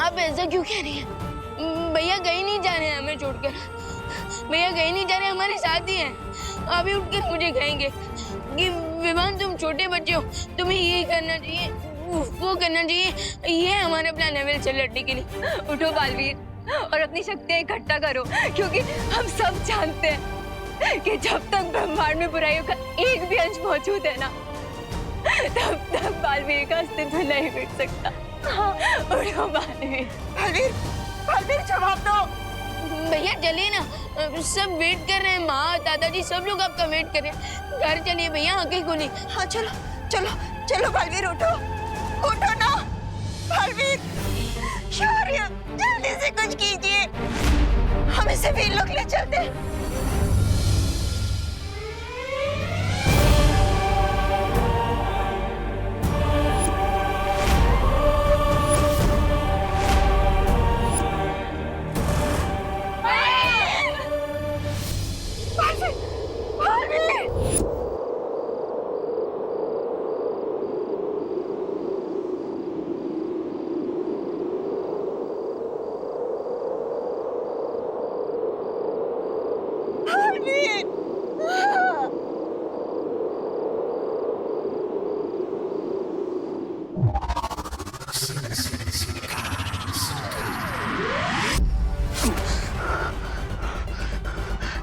आप ऐसा क्यों कह रही हैं? भैया कहीं नहीं जा रहे हैं हमें छोड़कर। भैया कहीं नहीं जा रहे, हमारे साथ ही हैं। अभी उठकर मुझे कहेंगे कि विवान तुम छोटे बच्चे हो, तुम्हें ये करना चाहिए, वो करना चाहिए। ये हमारा प्लान है व्हीलचेयर लड़ने के लिए। उठो बालवीर और अपनी शक्तियां इकट्ठा करो, क्योंकि हम सब जानते हैं कि जब तक ब्रह्मांड में बुराइयों का एक भी अंश मौजूद है ना, तब तक बालवीर का अस्तित्व नहीं मिट सकता। हाँ, उठो बालवीर। बालवीर, बालवीर जवाब दो। भैया चलिए ना, सब वेट कर रहे हैं। माँ, दादाजी सब लोग आपका वेट कर रहे हैं। घर चलिए भैया, आंखें खोलिए। हाँ चलो चलो चलो बालवीर, उठो उठो ना बालवीर। शौर्य, जल्दी से कुछ कीजिए, हम इसे वीर लोग ले चलते हैं।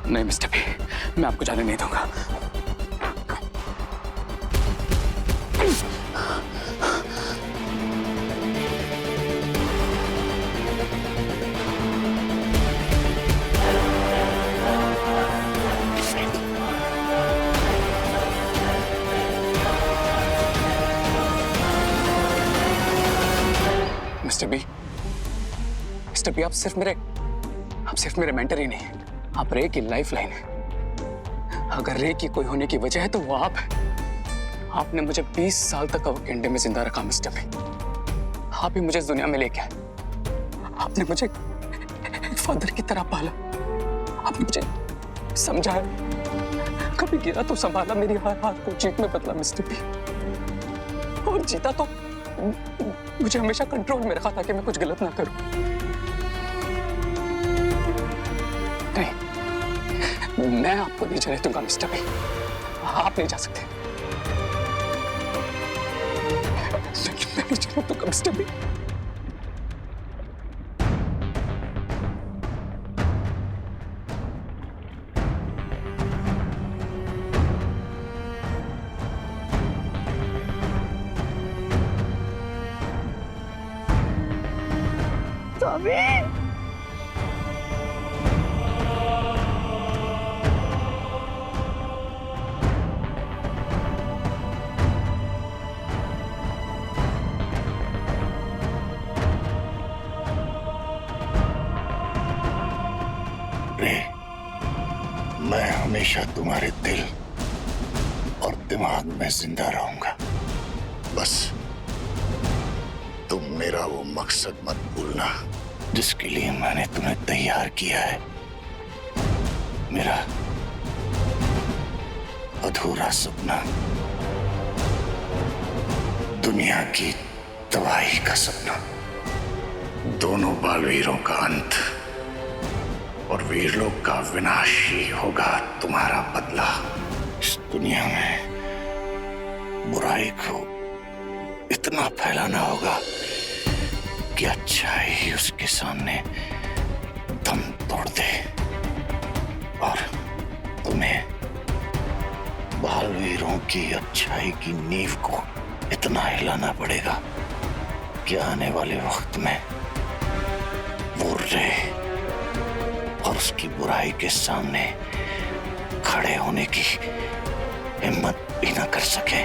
नहीं मिस्टर बी, मैं आपको जाने नहीं दूंगा। मिस्टर बी, आप सिर्फ मेरे मेंटर ही नहीं हैं, आप रे की लाइफ लाइन है। अगर रे की कोई होने की वजह है तो वो आप है। आपने मुझे 20 साल तक अवकेंडे में जिंदा रखा मिस्टर बी। आप ही मुझे इस दुनिया में लेके आए। आपने मुझे एक फादर की तरह पाला। आपने मुझे समझाया, कभी गिरा तो संभाला, मेरी हर हार को जीत में बदला मिस्टर बी। और जीता तो मुझे हमेशा कंट्रोल में रखा ताकि मैं कुछ गलत ना करूं। नहीं, मैं आपको नहीं जाने दूंगा मिस्टर बी। आप नहीं जा सकते। मैं नहीं जाने दूंगा मिस्टर बी। मैं हमेशा तुम्हारे दिल और दिमाग में जिंदा रहूंगा। बस तुम मेरा वो मकसद मत भूलना जिसके लिए मैंने तुम्हें तैयार किया है। मेरा अधूरा सपना, दुनिया की तबाही का सपना, दोनों बालवीरों का अंत और वीरलोक का विनाश ही होगा तुम्हारा बदला। इस दुनिया में बुराई को इतना फैलाना होगा कि अच्छाई ही उसके सामने दम तोड़ दे। और तुम्हें बालवीरों की अच्छाई की नींव को इतना हिलाना पड़ेगा कि आने वाले वक्त में वो रे और उसकी बुराई के सामने खड़े होने की हिम्मत भी ना कर सके।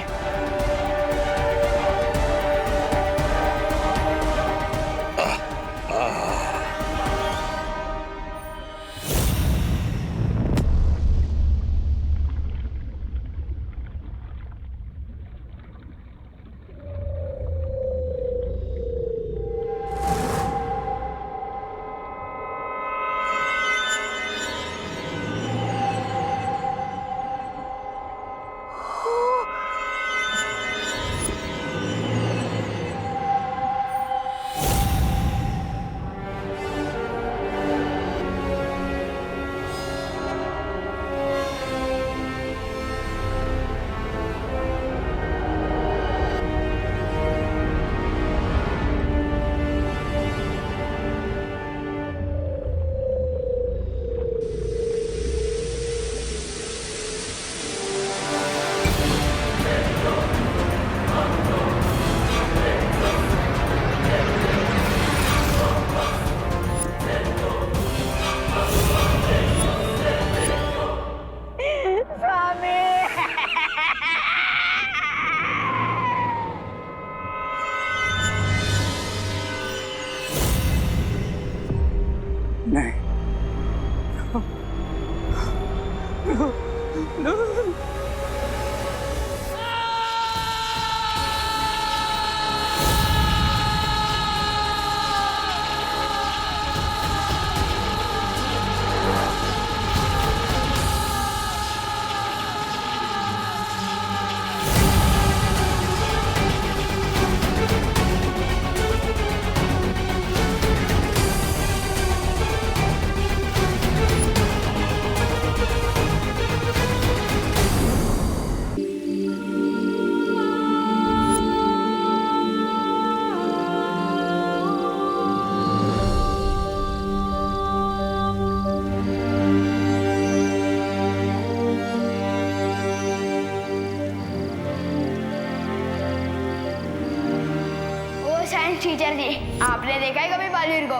जी, आपने देखा है कभी बालवीर को?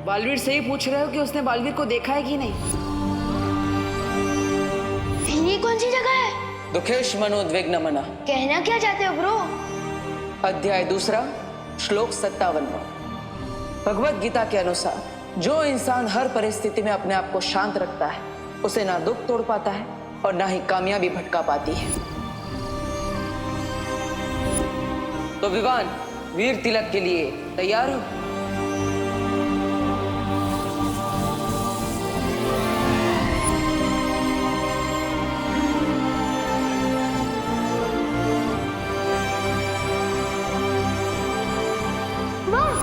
बालवीर से ही पूछ रहे हो कि उसने बालवीर को देखा है कि नहीं? ये कौन सी जगह है? दुखेश मनोद्विग्न मना। कहना क्या चाहते हो ब्रो? अध्याय 2 श्लोक 57। भगवत गीता के अनुसार जो इंसान हर परिस्थिति में अपने आप को शांत रखता है उसे ना दुख तोड़ पाता है और ना ही कामयाबी भटका पाती है। तो विवान, वीर तिलक के लिए तैयार हो?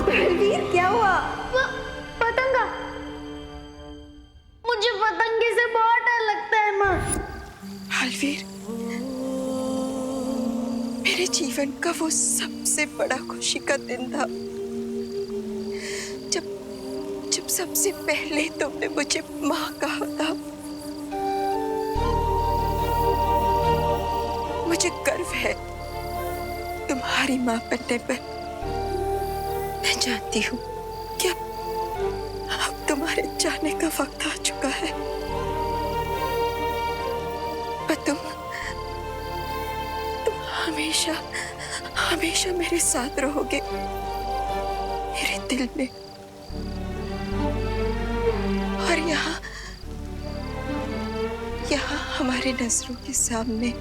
बलवीर, क्या हुआ? पतंगा। मुझे पतंगे से बहुत डर लगता है माँ। बलवीर, मेरे जीवन का वो सबसे बड़ा खुशी का दिन था जब जब सबसे पहले तुमने मुझे माँ कहा था। मुझे गर्व है तुम्हारी माँ बनने पर। मैं जानती हूँ कि अब तुम्हारे जाने का वक्त आ चुका है, पर तुम हमेशा हमेशा मेरे साथ रहोगे, मेरे दिल में। और यहाँ हमारे नजरों के सामने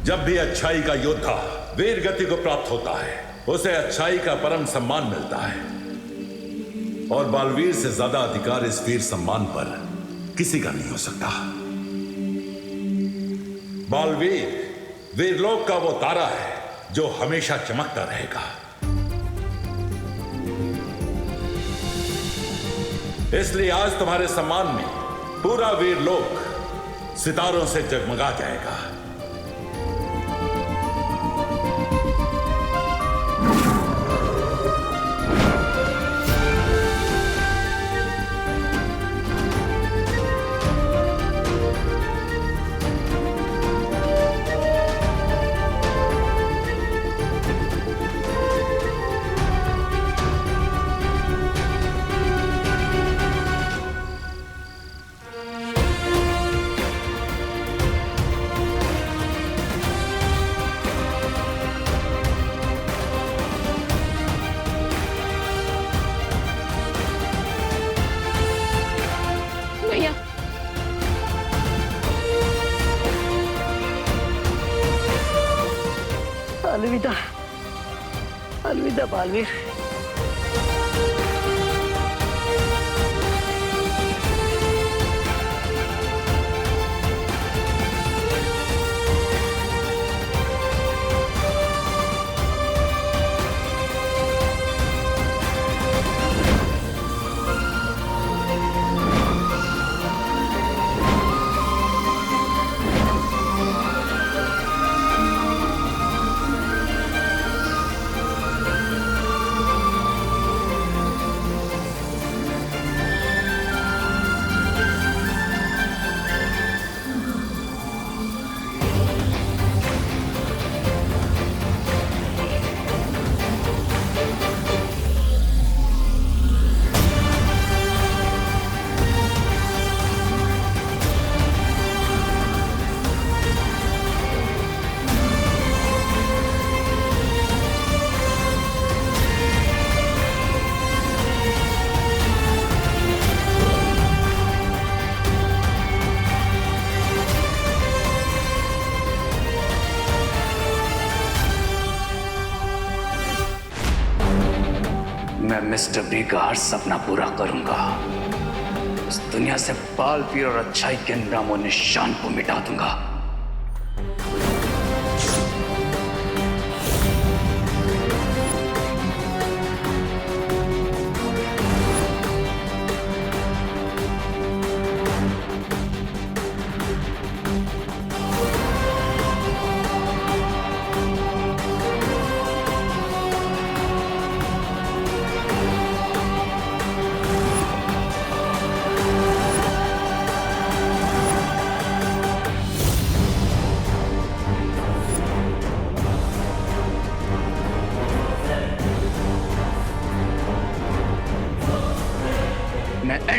जब भी अच्छाई का योद्धा वीर गति को प्राप्त होता है उसे अच्छाई का परम सम्मान मिलता है, और बालवीर से ज्यादा अधिकार इस वीर सम्मान पर किसी का नहीं हो सकता। बालवीर वीरलोक का वो तारा है जो हमेशा चमकता रहेगा। इसलिए आज तुम्हारे सम्मान में पूरा वीरलोक सितारों से जगमगा जाएगा। भैया, अलविदा, अलविदा बालवीर। मैं मिस्टर बी का हर सपना पूरा करूंगा। इस दुनिया से बालवीर और अच्छाई के नामो निशान को मिटा दूंगा।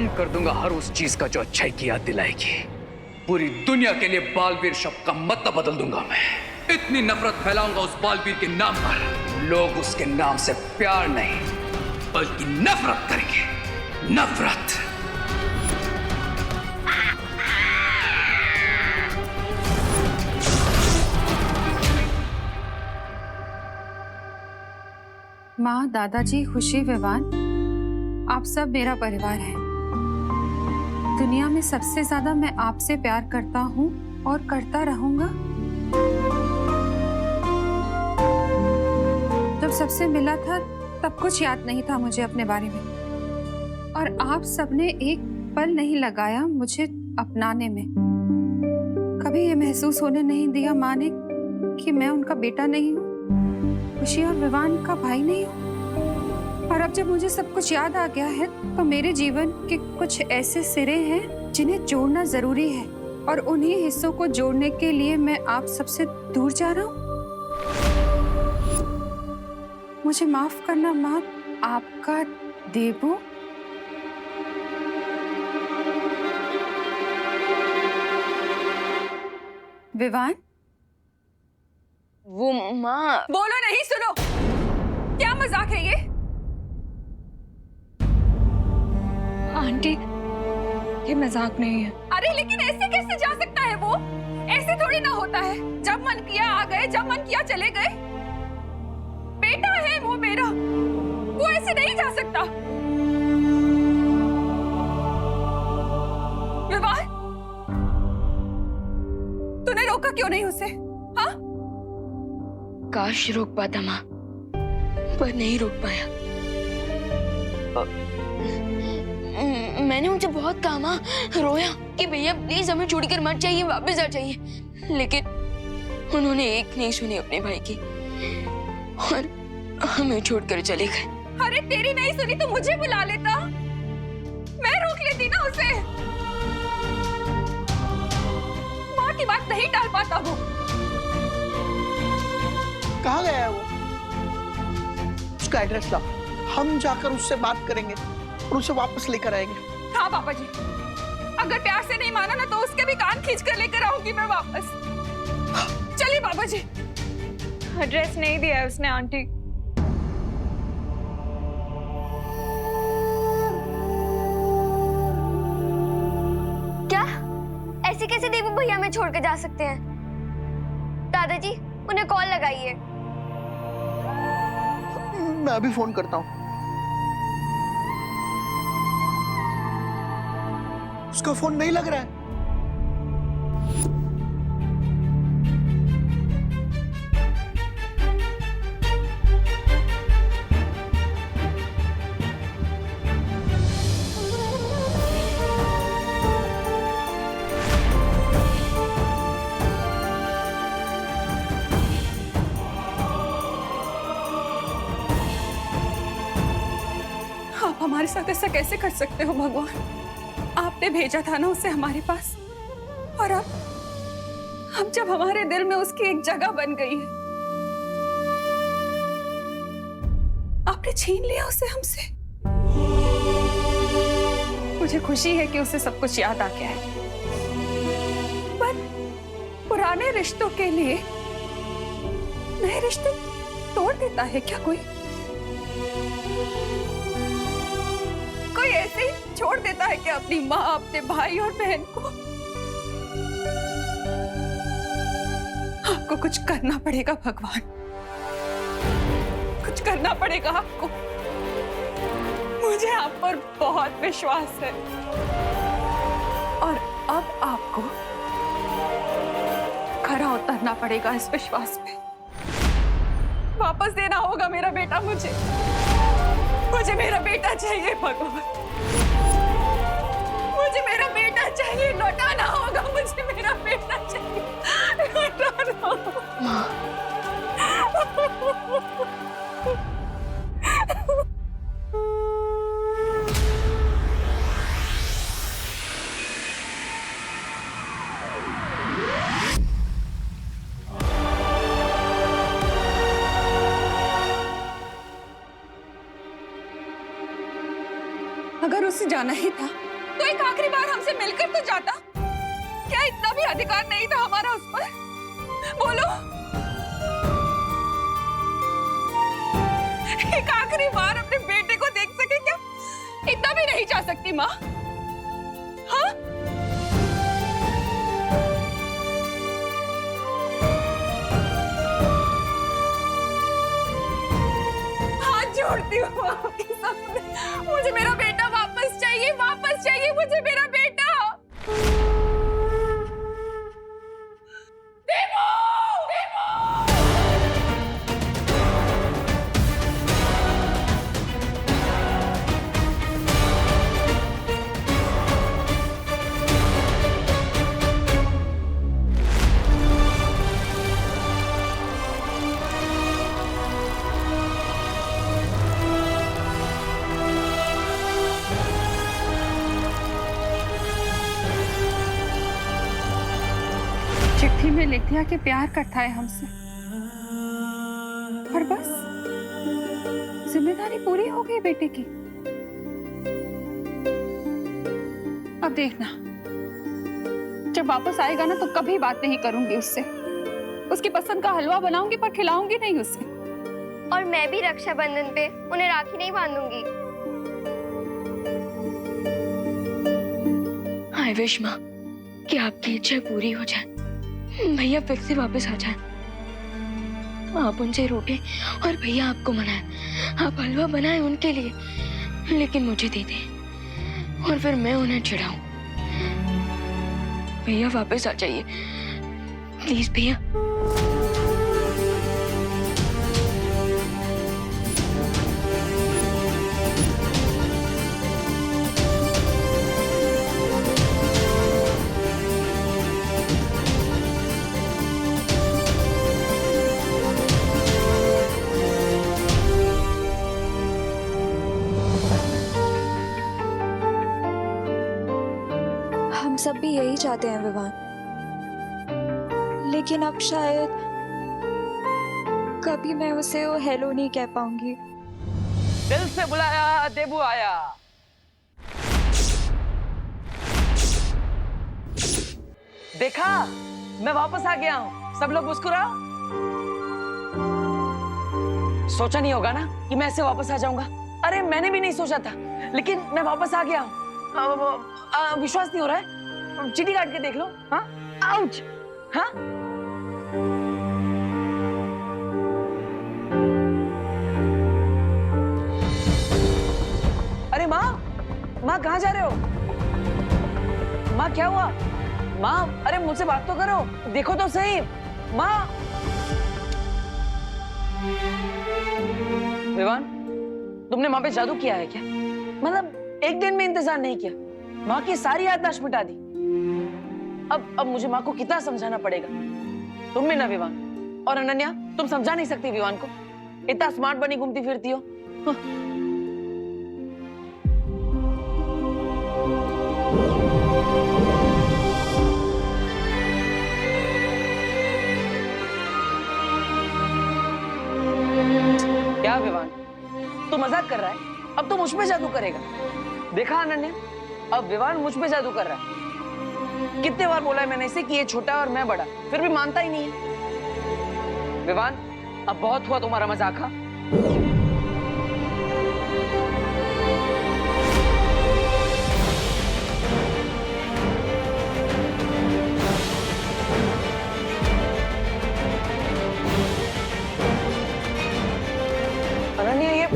एंड कर दूंगा हर उस चीज का जो अच्छाई की याद दिलाएगी। पूरी दुनिया के लिए बालवीर शब्द का मतलब बदल दूंगा मैं। इतनी नफरत फैलाऊंगा उस बालवीर के नाम पर, लोग उसके नाम से प्यार नहीं बल्कि नफरत करेंगे। नफरत। माँ, दादाजी, खुशी, विवान, आप सब मेरा परिवार है। दुनिया में सबसे ज्यादा मैं आपसे प्यार करता हूँ और करता रहूंगा। जब सबसे मिला था तब कुछ याद नहीं था मुझे अपने बारे में, और आप सबने एक पल नहीं लगाया मुझे अपनाने में। कभी ये महसूस होने नहीं दिया माँ ने कि मैं उनका बेटा नहीं हूँ, खुशी और विवान का भाई नहीं हूँ। और अब जब मुझे सब कुछ याद आ गया है तो मेरे जीवन के कुछ ऐसे सिरे हैं जिन्हें जोड़ना जरूरी है, और उन्हीं हिस्सों को जोड़ने के लिए मैं आप सबसे दूर जा रहा हूँ। मुझे माफ करना माँ, आपका देबू। विवान, वो माँ। बोलो नहीं, सुनो। क्या मजाक है ये? आंटी, ये मजाक नहीं है। अरे लेकिन ऐसे कैसे जा सकता है वो? ऐसे थोड़ी ना होता है। जब मन किया आ गए, जब मन किया चले गए। बेटा है वो मेरा, वो ऐसे नहीं जा सकता। विवाह, तूने रोका क्यों नहीं उसे? हाँ? काश रोक पाता माँ, पर नहीं रोक पाया। मैंने उनसे बहुत कहा माँ, रोया कि भैया प्लीज हमें छोड़कर मत जाइए, वापस आ जाइए, लेकिन उन्होंने एक नहीं सुनी अपने भाई की और हमें छोड़कर चले गए। अरे तेरी नहीं सुनी तो मुझे बुला लेता, मैं रोक लेती ना उसे। माँ की बात नहीं टाल पाता वो। कहाँ गया है वो? उसका एड्रेस लाओ, हम जाकर उससे बात करेंगे और उसे वापस लेकर आएंगे। हाँ पापा जी, अगर प्यार से नहीं माना ना तो उसके भी कान खींच कर लेकर आऊंगी मैं वापस। चलिए पापा जी। एड्रेस नहीं दिया है उसने आंटी। क्या? ऐसे कैसे देबू भैया हमें छोड़ के जा सकते हैं? दादाजी, उन्हें कॉल लगाइए। मैं अभी फोन करता हूँ। उसका फोन नहीं लग रहा है। आप हमारे साथ ऐसा कैसे कर सकते हो भगवान? आपने भेजा था ना उसे हमारे पास, और अब जब हमारे दिल में उसकी एक जगह बन गई है, आपने छीन लिया उसे हमसे। मुझे खुशी है कि उसे सब कुछ याद आ गया है, पर पुराने रिश्तों के लिए नए रिश्ते तोड़ देता है क्या कोई? कोई ऐसे ही छोड़ देता है कि अपनी माँ, अपने भाई और बहन को? आपको कुछ करना पड़ेगा भगवान, कुछ करना पड़ेगा आपको। मुझे आप पर बहुत विश्वास है, और अब आपको खरा उतरना पड़ेगा इस विश्वास पे। वापस देना होगा मेरा बेटा मुझे। मुझे मेरा बेटा चाहिए भगवान, मुझे मेरा बेटा चाहिए। लौटाना होगा मुझे मेरा बेटा चाहिए, लौटाना होगा। अगर उसे जाना ही था तो एक आखिरी बार हमसे मिलकर तो जाता। क्या इतना भी अधिकार नहीं था हमारा उस पर? बोलो, एक आखिरी बार अपने बेटे को देख सके क्या? इतना भी नहीं जा सकती माँ? हाँ? हाथ जोड़ती हूँ आपके सामने, मुझे मेरा बेटा वापस चाहिए, वापस चाहिए मुझे मेरा बेटा। चिट्ठी में लिख दिया कि प्यार करता है हमसे, और बस जिम्मेदारी पूरी हो गई बेटे की। अब देखना, जब वापस आएगा ना तो कभी बात नहीं करूंगी उससे। उसकी पसंद का हलवा बनाऊंगी पर खिलाऊंगी नहीं उसे। और मैं भी रक्षाबंधन पे उन्हें राखी नहीं बांधूंगी। आई विश माँ कि आपकी इच्छा पूरी हो जाए, भैया फिर से वापस आ जाए। आप उनसे रूठे और भैया आपको मनाए। आप हलवा बनाए उनके लिए, लेकिन मुझे दे दें और फिर मैं उन्हें चिढ़ाऊं। भैया वापस आ जाइए प्लीज भैया। हम सब भी यही चाहते हैं विवान, लेकिन अब शायद कभी मैं उसे वो हेलो नहीं कह पाऊंगी। दिल से बुलाया देबू आया। देखा, मैं वापस आ गया हूँ। सब लोग मुस्कुराओ। सोचा नहीं होगा ना कि मैं ऐसे वापस आ जाऊंगा। अरे मैंने भी नहीं सोचा था, लेकिन मैं वापस आ गया हूँ। विश्वास नहीं हो रहा है? चिट्ठी काट के देख लो। हाँ, आउट। हाँ, अरे माँ, माँ कहाँ जा रहे हो? माँ क्या हुआ? माँ, अरे मुझसे बात तो करो, देखो तो सही। माँ, विवान, तुमने माँ पे जादू किया है क्या? मतलब एक दिन में इंतजार नहीं किया, माँ की सारी याददाश्त मिटा दी। अब मुझे माँ को कितना समझाना पड़ेगा? तुम भी ना विवान, और अनन्या, तुम समझा नहीं सकती विवान को। इतना स्मार्ट बनी घूमती फिरती हो। क्या विवान, तू मजाक कर रहा है? अब तो मुझ पे जादू करेगा। देखा अनन्या, अब विवान मुझ पे जादू कर रहा है। कितने बार बोला है मैंने इसे कि ये छोटा और मैं बड़ा, फिर भी मानता ही नहीं है। विवान, अब बहुत हुआ तुम्हारा मजाक। हाँ, अनन्या, ये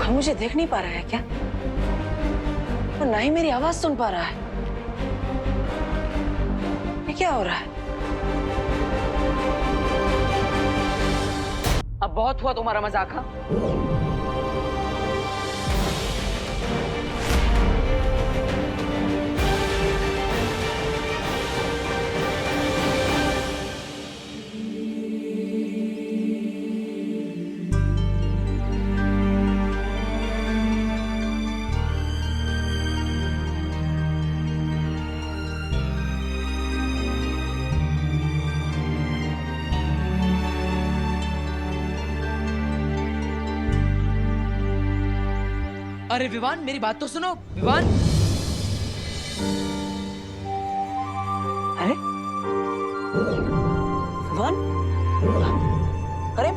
मुझे देख नहीं पा रहा है क्या? और ना ही मेरी आवाज सुन पा रहा है। ये क्या हो रहा है? अब बहुत हुआ तुम्हारा मजाक। हाँ, अरे विवान, मेरी बात तो सुनो। विवान, अरे विवान, अरे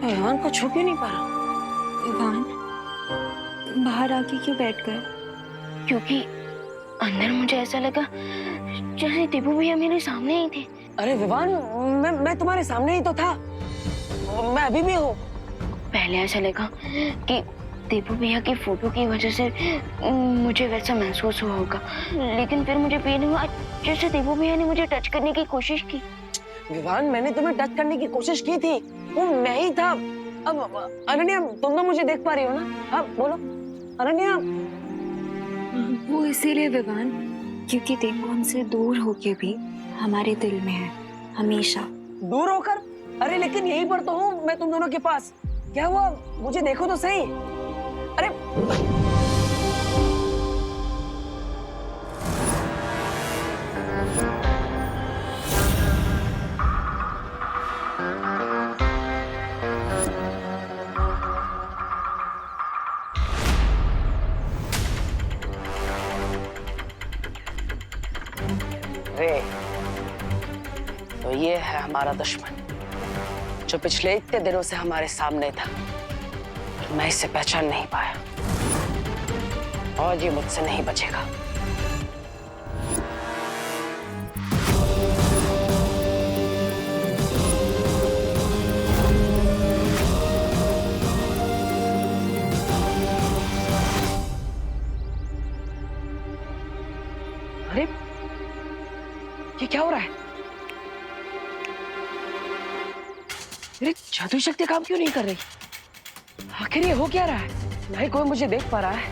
विवान को छू क्यों नहीं पा रहा? विवान बाहर आके क्यों बैठ गए? क्योंकि अंदर मुझे ऐसा लगा जैसे दीपू भैया मेरे सामने ही थे। अरे विवान, मैं तुम्हारे सामने ही तो था, मैं अभी भी हूँ। पहले ऐसा लगा कि दीपू भैया की फोटो की वजह से मुझे वैसा महसूस हुआ होगा, लेकिन फिर मुझे फील हुआ जैसे दीपू भैया ने मुझे टच करने की कोशिश की। विवान, मैंने तुम्हें टच करने की कोशिश की थी, वो मैं ही था। अब अनन्या, तुम तो मुझे देख पा रही हो ना? हाँ बोलो अनन्या। वो इसीलिए विवान, क्योंकि देखो हमसे दूर होके भी हमारे दिल में है हमेशा। दूर होकर? अरे लेकिन यहीं पर तो हूँ मैं तुम दोनों के पास। क्या हुआ, मुझे देखो तो सही। अरे रे, तो ये है हमारा दुश्मन जो पिछले इतने दिनों से हमारे सामने था, और मैं इसे पहचान नहीं पाया, और ये मुझसे नहीं बचेगा। अरे ये क्या हो रहा है? मेरी जादुई शक्ति काम क्यों नहीं कर रही? आखिर ये हो क्या रहा है? ना ही कोई मुझे देख पा रहा है,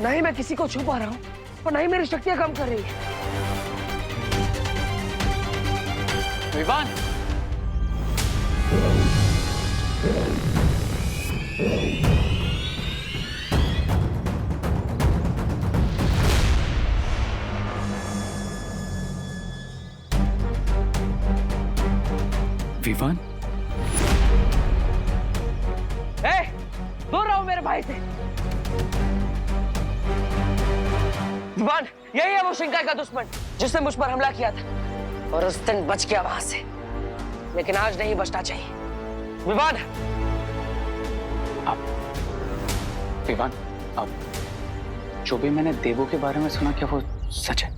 ना ही मैं किसी को छू पा रहा हूँ, और ना ही मेरी शक्तियां काम कर रही है। विवान, विवान, दूर रहो मेरे भाई से। विवान, यही है वो शिंकाई का दुश्मन जिसने मुझ पर हमला किया था, और उस दिन बच गया वहां से, लेकिन आज नहीं बचना चाहिए। विवान, विवान, अब जो भी मैंने देवों के बारे में सुना, क्या वो सच है?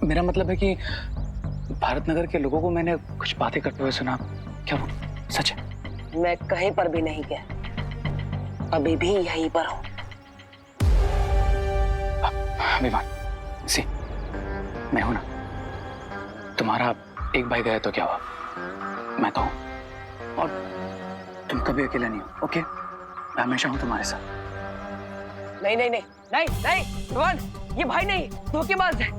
मेरा मतलब है कि भारत नगर के लोगों को मैंने कुछ बातें करते हुए सुना, क्या वो सच है? मैं कहीं पर भी नहीं गया, अभी भी यहीं पर हूं। विवान, सी, मैं हूं ना। तुम्हारा एक भाई गया तो क्या हुआ, मैं तो हूं, और तुम कभी अकेला नहीं हो। ओके, मैं हमेशा हूं तुम्हारे साथ। नहीं नहीं नहीं नहीं नहीं विवान, ये भाई नहीं, धोखेबाज है।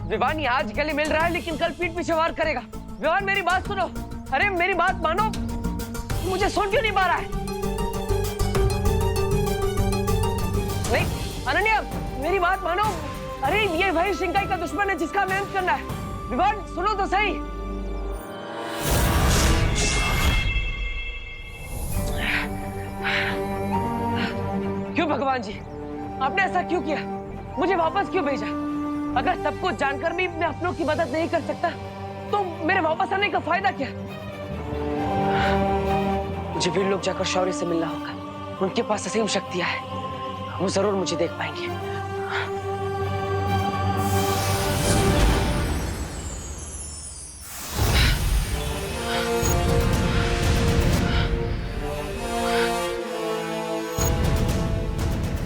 विवान, ये आज गले मिल रहा है, लेकिन कल पीठ पीछे वार करेगा। विवान, मेरी बात सुनो। अरे मेरी बात मानो, मुझे सुन क्यों नहीं पा रहा है? नहीं अनन्या, मेरी बात मानो। अरे ये वही शिंकाई का दुश्मन है जिसका हमें अंत करना है। विवान, सुनो तो सही। क्यों भगवान जी, आपने ऐसा क्यों किया? मुझे वापस क्यों भेजा? अगर सब कुछ जानकर भी मैं अपनों की मदद नहीं कर सकता, तो मेरे वापस आने का फायदा क्या? मुझे वीर लोग जाकर शौर्य से मिलना होगा। उनके पास असीम शक्तियां हैं, वो जरूर मुझे देख पाएंगे।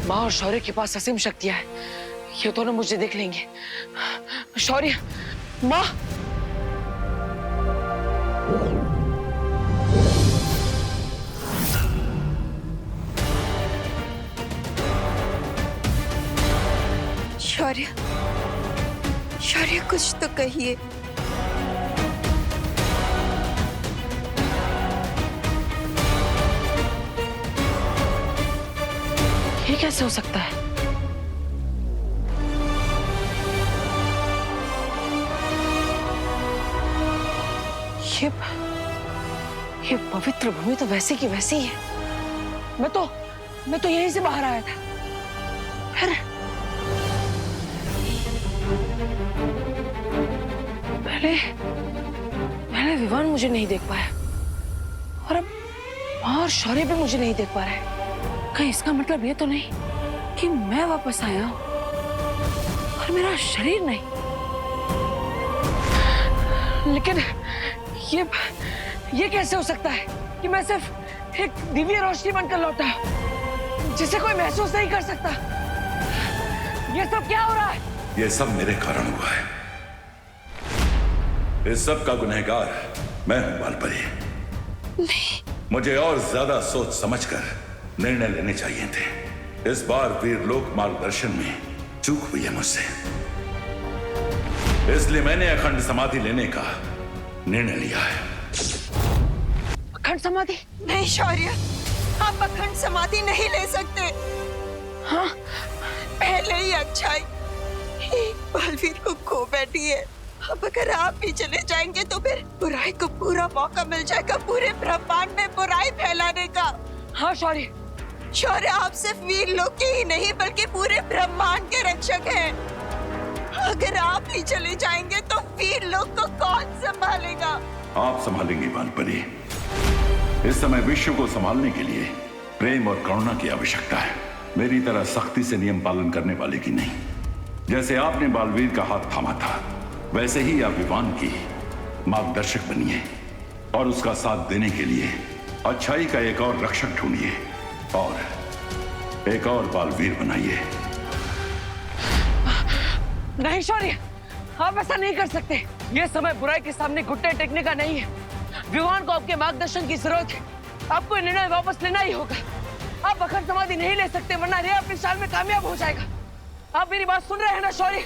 माँ और शौर्य के पास असीम शक्तियां हैं, ये दोनों मुझे देख लेंगे। शौर्य, माँ, शौर्य, शौर्य कुछ तो कहिए। ये कैसे हो सकता है? ये पवित्र भूमि तो वैसी की वैसी ही है। मैं तो यहीं से बाहर आया था। फिर पहले विवान मुझे नहीं देख पाया और अब और शौर्य भी मुझे नहीं देख पा रहा है। कहीं इसका मतलब ये तो नहीं कि मैं वापस आया हूं और मेरा शरीर नहीं। लेकिन ये कैसे हो सकता है कि मैं सिर्फ एक दिव्य रोशनी बनकर लौटा जिसे कोई महसूस नहीं कर सकता। ये सब क्या हो रहा है? ये सब मेरे कारण हुआ है। इस सब का गुनहगार मैं हूं बालपरी। मुझे और ज्यादा सोच समझकर निर्णय लेने चाहिए थे। इस बार वीरलोक मार्गदर्शन में चूक हुई है मुझसे, इसलिए मैंने अखंड समाधि लेने का निर्णय लिया है। अखंड समाधि? नहीं शौर्य, आप अखंड समाधि नहीं ले सकते। हाँ, पहले ही अच्छाई बालवीर को खो बैठी है। अब अगर आप भी चले जाएंगे तो फिर बुराई को पूरा मौका मिल जाएगा पूरे ब्रह्मांड में बुराई फैलाने का। हाँ शौर्य, शौर्य आप सिर्फ वीरलोक के ही नहीं बल्कि पूरे ब्रह्मांड के रक्षक हैं। अगर आप ही चले जाएंगे तो वीरलोक को कौन संभालेगा? आप संभालेंगी बालपरी। इस समय विश्व को संभालने के लिए प्रेम और करुणा की आवश्यकता है, मेरी तरह सख्ती से नियम पालन करने वाले की नहीं। जैसे आपने बालवीर का हाथ थामा था, वैसे ही आप विवान की मार्गदर्शक बनिए और उसका साथ देने के लिए अच्छाई का एक और रक्षक ढूंढिए और एक और बालवीर बनाइए। नहीं शौर्य, आप ऐसा नहीं कर सकते। यह समय बुराई के सामने घुटने टेकने का नहीं है। विवान को आपके मार्गदर्शन की जरूरत है। आपको निर्णय वापस लेना ही होगा। आप अखंड समाधि नहीं ले सकते वरना रे अपनी चाल में कामयाब हो जाएगा। आप मेरी बात सुन रहे हैं ना शौर्य?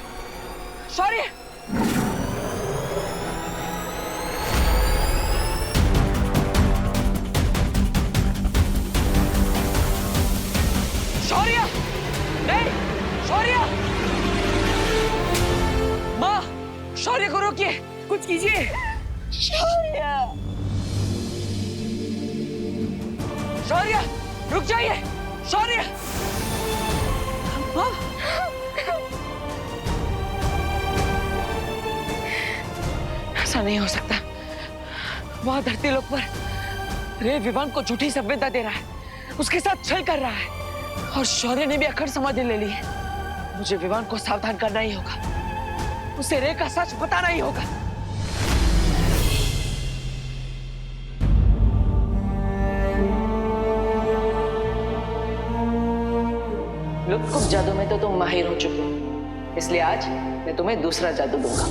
शौर्य, शौर्य, नहीं शौर्य, माँ, शौर्य को रोकिए, कुछ कीजिए। शौर्य, शौर्य, रुक जाइए। शौर्य, माँ, ऐसा नहीं हो सकता। वहां धरती लोक पर रे विवान को झूठी संवेदना दे रहा है, उसके साथ छल कर रहा है और शौर्य ने भी अखंड समाधि ले ली है। मुझे विवान को सावधान करना ही होगा, उसे रे का सच बताना ही होगा। लुत्फ जादू में तो तुम माहिर हो चुके हो, इसलिए आज मैं तुम्हें दूसरा जादू दूंगा।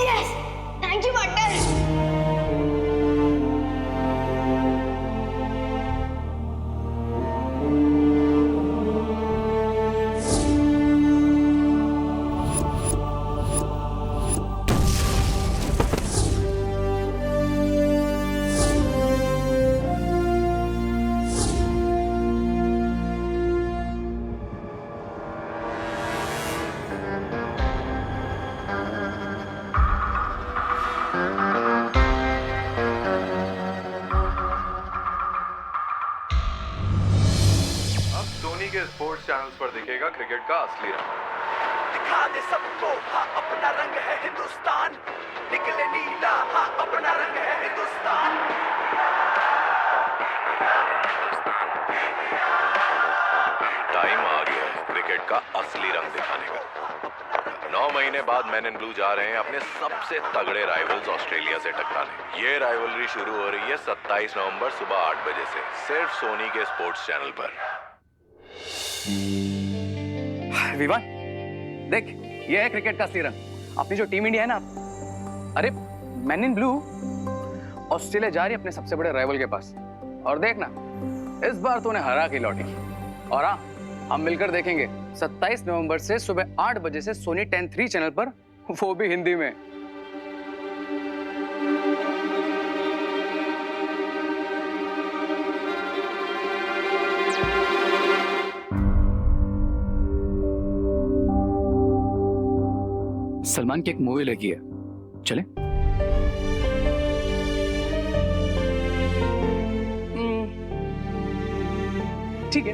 Yes, thank you master. के स्पोर्ट्स चैनल्स पर दिखेगा क्रिकेट का असली रंग। दिखा दे सबको हाँ अपना रंग है हिंदुस्तान, निकले नीला हाँ अपना रंग है हिंदुस्तान। टाइम आ गया है क्रिकेट का असली रंग दिखाने का। 9 महीने बाद मैन इन ब्लू जा रहे हैं अपने सबसे तगड़े राइवल्स ऑस्ट्रेलिया से टकराने। ये राइवलरी शुरू हो रही है 27 नवंबर सुबह 8 बजे से सिर्फ सोनी के स्पोर्ट्स चैनल पर। विवान, देख ये है क्रिकेट का असली रंग। अपनी जो टीम इंडिया है ना, अरे मैन इन ब्लू ऑस्ट्रेलिया जा रही है अपने सबसे बड़े राइवल के पास। और देखना इस बार तो उन्हें हरा के लौटेगी। और हाँ, हम मिलकर देखेंगे 27 नवंबर से सुबह 8 बजे से सोनी 10-3 चैनल पर, वो भी हिंदी में। सलमान की एक मूवी लगी है, चले? ठीक है,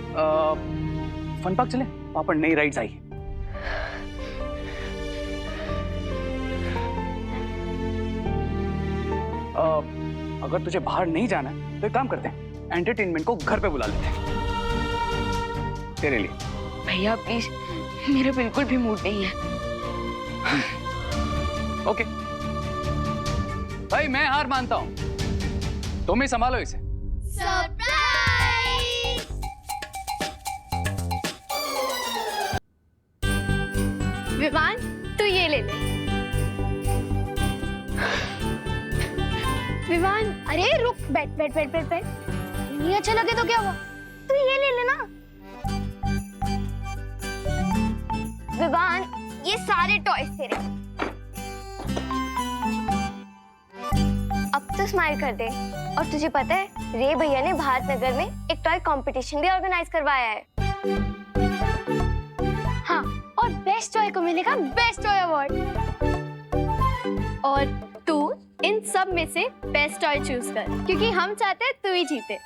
फन पार्क चले, वहां पर नई राइड्स आई है। अगर तुझे बाहर नहीं जाना है तो एक काम करते हैं, एंटरटेनमेंट को घर पे बुला लेते हैं तेरे लिए। भैया प्लीज, मेरा बिल्कुल भी मूड नहीं है। ओके भाई, मैं हार मानता हूं, तुम ही संभालो इसे। विवान, तू ये ले ले। विवान, अरे रुक, बैठ बैठ बैठ बैठ बैठ। नहीं अच्छा लगे तो क्या हुआ, तू ये ले लेना। विवान, ये सारे टॉयज तेरे। अब तो स्माइल कर दे। और तुझे पता है, रे भैया ने भारत नगर में एक टॉय कंपटीशन भी ऑर्गेनाइज करवाया है। हाँ, और बेस्ट टॉय को मिलेगा बेस्ट टॉय अवार्ड। और तू इन सब में से बेस्ट टॉय चूज कर, क्योंकि हम चाहते हैं तू ही जीते।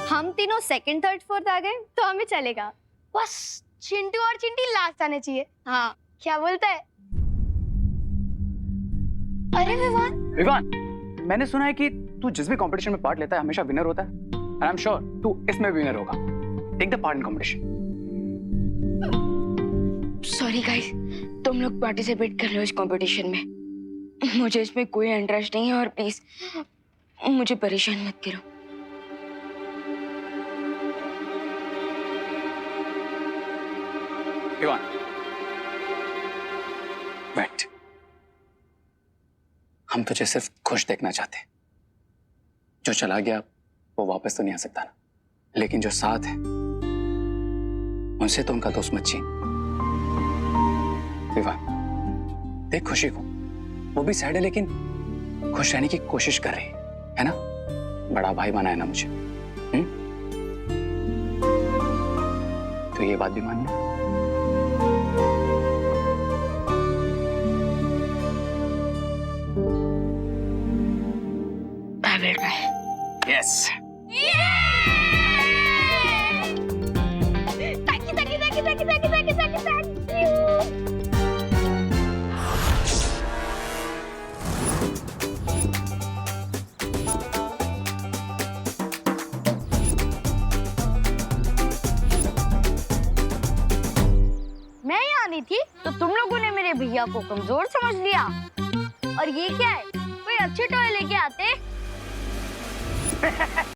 हम तीनों सेकंड, थर्ड, फोर्थ आ गए तो हमें चलेगा। बस चिंटू और चिंटी लास्ट आने चाहिए। हाँ, क्या बोलता है? अरे विवान, मैंने सुना है कि तू जिस भी कंपटीशन में पार्ट लेता है हमेशा विनर होता है। एंड आई एम श्योर तू इसमें विनर होगा। Take the part in competition. Sorry guys, तुम लोग पार्टिसिपेट कर लो इस कंपटीशन में। मुझे इसमें कोई इंटरेस्ट नहीं है और प्लीज मुझे परेशान मत करो। विवान, बैठ। हम तुझे सिर्फ खुश देखना चाहते हैं। जो चला गया वो वापस तो नहीं आ सकता ना, लेकिन जो साथ है उनसे तो उनका दोस्त मत छीन। विवान, देख खुशी को, वो भी सैड है लेकिन खुश रहने की कोशिश कर रही है ना? बड़ा भाई बना है ना मुझे। तो ये बात भी मान लो। I will try. Yes. Thank you. मैं यहाँ नहीं थी तो तुम लोगों ने मेरे भैया को कमजोर समझ लिया। और ये क्या है, कोई अच्छे टॉय लेके आते।